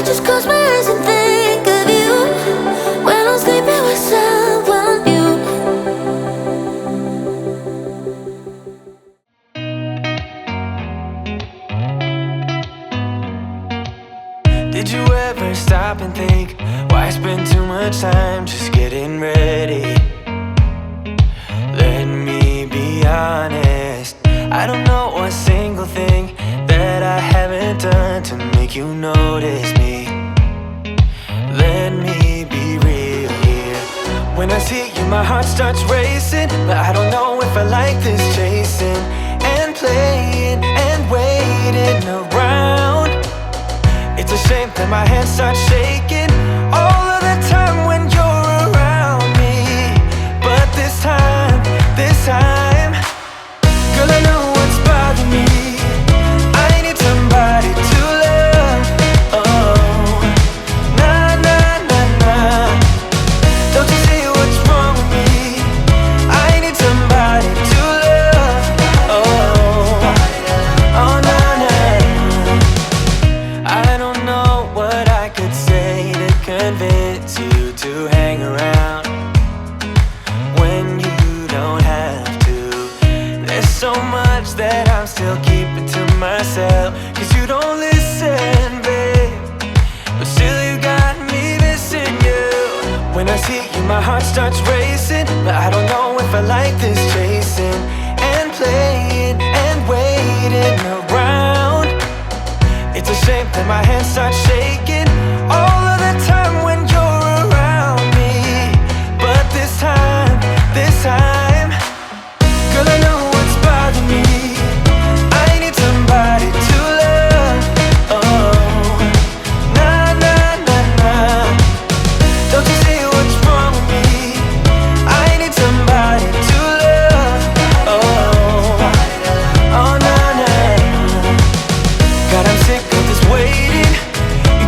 just close my eyes and think of you when I'm sleeping with someone new. Did you ever stop and think, why spend too much time just getting ready? Let me be honest, I don't know a single thing that I haven't done to make you notice me. Let me be real here. When I see you, my heart starts racing, but I don't know if I like this chasing and playing and waiting around. It's a shame that my hands start shaking all of the time when you're around me. But this time, girl, I know what's bothering me. I need somebody to love. Oh, nah, nah, nah, nah. Don't you see what's wrong with me? I need somebody to love. Oh, oh, nah, nah. I don't know what I could say to convince you to hang around when you don't have to. There's so much that I'm still keeping to myself, 'cause you don't listen, babe. But still you got me missing you. When I see you, my heart starts racing, but I don't know if I like this chasing and playing and waiting around. It's a shame that my hands start shaking all of the time when you're around me. But this time, girl, I know what's bothering me. I need somebody to love. Oh, nah, nah, nah, nah. Don't you see what's wrong with me? I need somebody to love. Oh, oh, nah, nah. God, I'm sick of this waiting. You